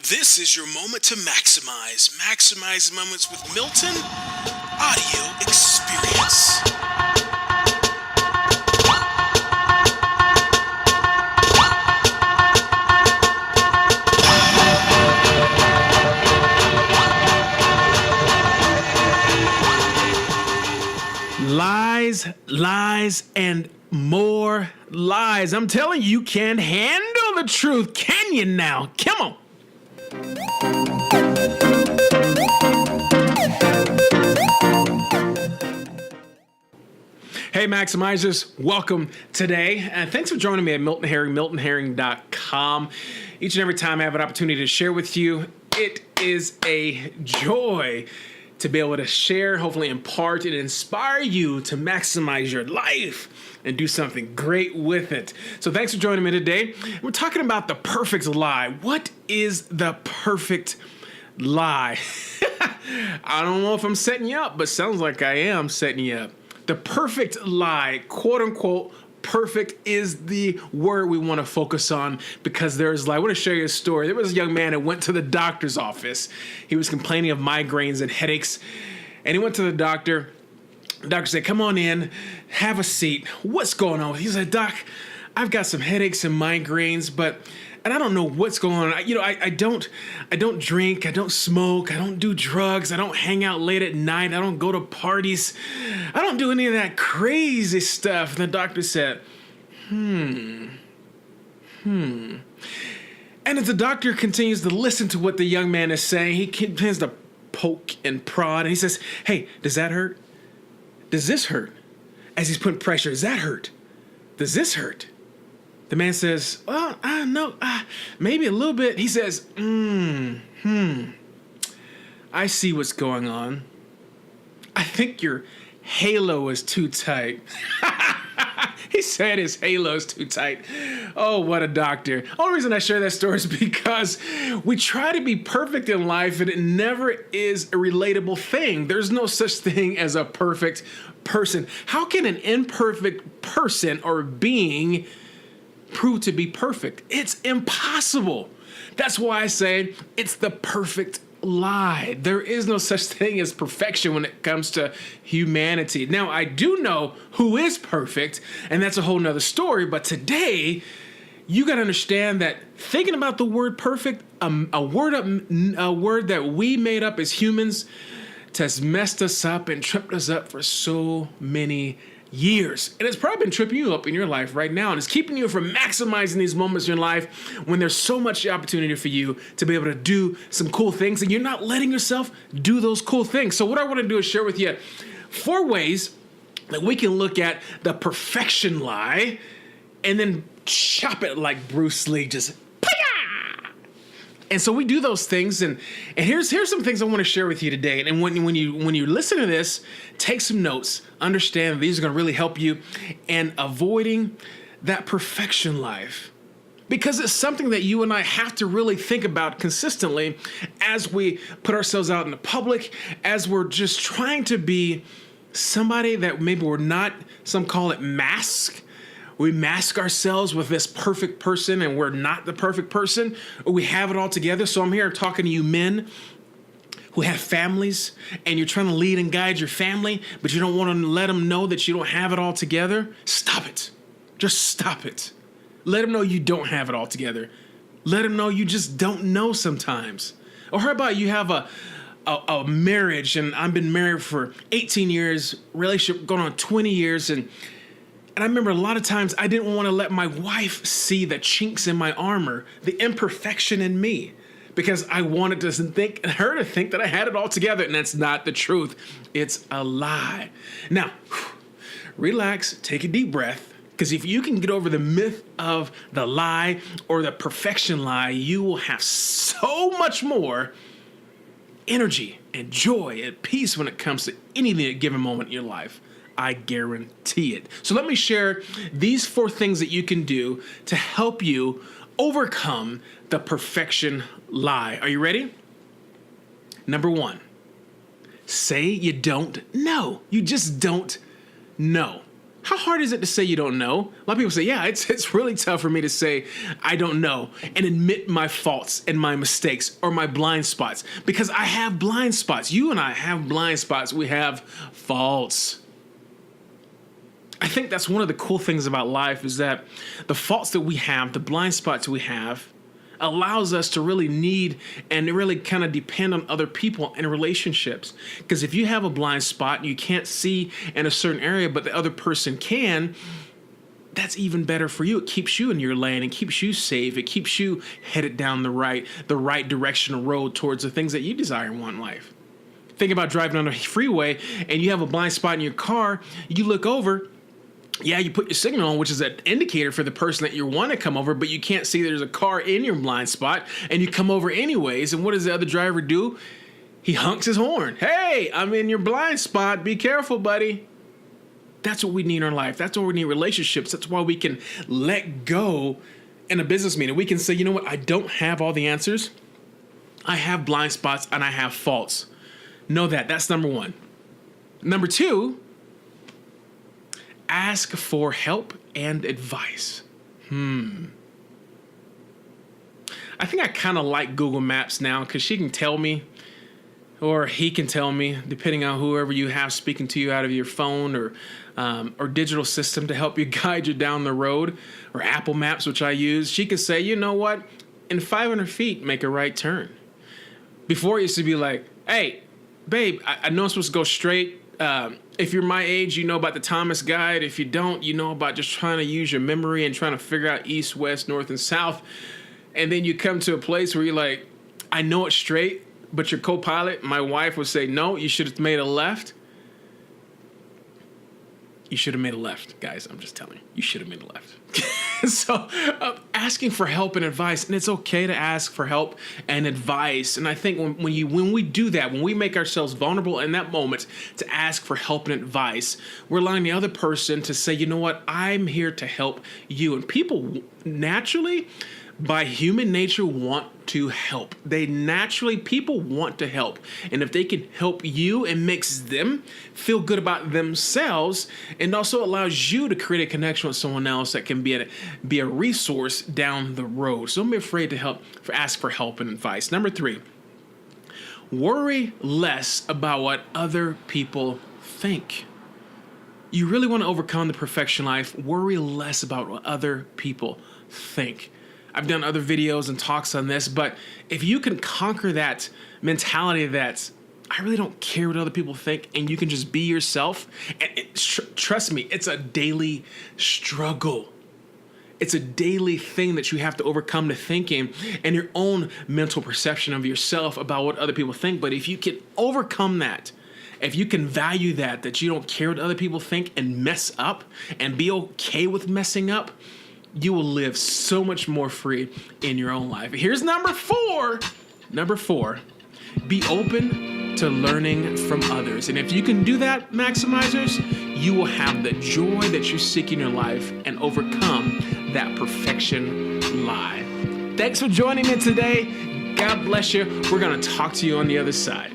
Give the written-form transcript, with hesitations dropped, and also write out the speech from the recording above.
This is your moment to maximize. Maximize moments with Milton Audio Experience. Lies, lies, and more lies. I'm telling you, you can't handle the truth, can you now? Come on. Hey Maximizers, welcome today, and thanks for joining me at Milton Herring, miltonherring.com. Each and every time I have an opportunity to share with you, it is a joy to be able to share, hopefully impart, and inspire you to maximize your life and do something great with it. So thanks for joining me today. We're talking about the perfect lie. What is the perfect lie? I don't know if I'm setting you up, but sounds like I am setting you up. The perfect lie, quote unquote, perfect is the word we want to focus on because there's I want to share you a story. There was a young man that went to the doctor's office. He was complaining of migraines and headaches, and he went to the doctor. The doctor said, "Come on in, have a seat. What's going on?" He said, "Doc, I've got some headaches and migraines, and I don't know what's going on. I don't drink, I don't smoke, I don't do drugs, I don't hang out late at night, I don't go to parties, I don't do any of that crazy stuff." And the doctor said, And as the doctor continues to listen to what the young man is saying, he continues to poke and prod, and he says, "Hey, does that hurt? Does this hurt?" As he's putting pressure, "Does that hurt? Does this hurt?" The man says, "Well, I know, maybe a little bit." He says, "I see what's going on. I think your halo is too tight." He said his halo is too tight. Oh, what a doctor. The only reason I share that story is because we try to be perfect in life and it never is a relatable thing. There's no such thing as a perfect person. How can an imperfect person or being prove to be perfect? It's impossible. That's why I say it's the perfect lie. There is no such thing as perfection when it comes to humanity. Now, I do know who is perfect, and that's a whole nother story, but today you got to understand that thinking about the word perfect, a word that we made up as humans, has messed us up and tripped us up for so many years. And it's probably been tripping you up in your life right now, and it's keeping you from maximizing these moments in your life when there's so much opportunity for you to be able to do some cool things, and you're not letting yourself do those cool things. So what I want to do is share with you 4 ways that we can look at the perfection lie and then chop it like Bruce Lee, just and so we do those things, and here's some things I want to share with you today. And when you listen to this, take some notes. Understand these are going to really help you in avoiding that perfection life, because it's something that you and I have to really think about consistently as we put ourselves out in the public, as we're just trying to be somebody that maybe we're not. Some call it mask. We mask ourselves with this perfect person and we're not the perfect person, or we have it all together. So I'm here talking to you men who have families and you're trying to lead and guide your family, but you don't want to let them know that you don't have it all together. Stop it. Just stop it. Let them know you don't have it all together. Let them know you just don't know sometimes. Or how about you have a marriage, and I've been married for 18 years, relationship going on 20 years, and I remember a lot of times I didn't want to let my wife see the chinks in my armor, the imperfection in me, because I wanted her to think that I had it all together, and that's not the truth. It's a lie. Now, relax, take a deep breath, because if you can get over the myth of the lie or the perfection lie, you will have so much more energy and joy and peace when it comes to any given moment in your life. I guarantee it. So let me share these 4 things that you can do to help you overcome the perfection lie. Are you ready? Number 1, say you don't know. You just don't know. How hard is it to say you don't know? A lot of people say, yeah, it's really tough for me to say I don't know and admit my faults and my mistakes or my blind spots, because I have blind spots. You and I have blind spots. We have faults. I think that's one of the cool things about life, is that the faults that we have, the blind spots we have, allows us to really need and really kind of depend on other people in relationships. Because if you have a blind spot and you can't see in a certain area, but the other person can, that's even better for you. It keeps you in your lane and keeps you safe. It keeps you headed down the right directional road towards the things that you desire and want in life. Think about driving on a freeway and you have a blind spot in your car. You look over. Yeah, you put your signal on, which is an indicator for the person that you want to come over, but you can't see there's a car in your blind spot, and you come over anyways. And what does the other driver do? He honks his horn. Hey, I'm in your blind spot. Be careful, buddy. That's what we need in our life. That's what we need in relationships. That's why we can let go in a business meeting. We can say, you know what? I don't have all the answers. I have blind spots and I have faults. Know that. That's number one. Number two, ask for help and advice. I think I kind of like Google Maps now, because she can tell me, or he can tell me, depending on whoever you have speaking to you out of your phone or digital system to help you guide you down the road, or Apple Maps, which I use. She can say, you know what, in 500 feet, make a right turn. Before it used to be like, hey, babe, I know I'm supposed to go straight. If you're my age, you know about the Thomas Guide. If you don't, you know about just trying to use your memory and trying to figure out east, west, north, and south. And then you come to a place where you're like, I know it's straight, but your co-pilot, my wife, would say, no, you should have made a left. You should have made a left, guys. I'm just telling you, you should have made a left. So asking for help and advice, and it's okay to ask for help and advice. And I think when we do that, when we make ourselves vulnerable in that moment to ask for help and advice, we're allowing the other person to say, you know what, I'm here to help you. And people naturally, by human nature, want to help. People want to help. And if they can help you, it makes them feel good about themselves, and also allows you to create a connection with someone else that can be a resource down the road. So don't be afraid to ask for help and advice. Number three, worry less about what other people think. You really want to overcome the perfection life. Worry less about what other people think. I've done other videos and talks on this, but if you can conquer that mentality that I really don't care what other people think, and you can just be yourself, and trust me, it's a daily struggle. It's a daily thing that you have to overcome to thinking and your own mental perception of yourself about what other people think. But if you can overcome that, if you can value that you don't care what other people think and mess up and be okay with messing up, you will live so much more free in your own life. Here's number four. Number four, be open to learning from others. And if you can do that, maximizers, you will have the joy that you seek in your life and overcome that perfection lie. Thanks for joining me today. God bless you. We're going to talk to you on the other side.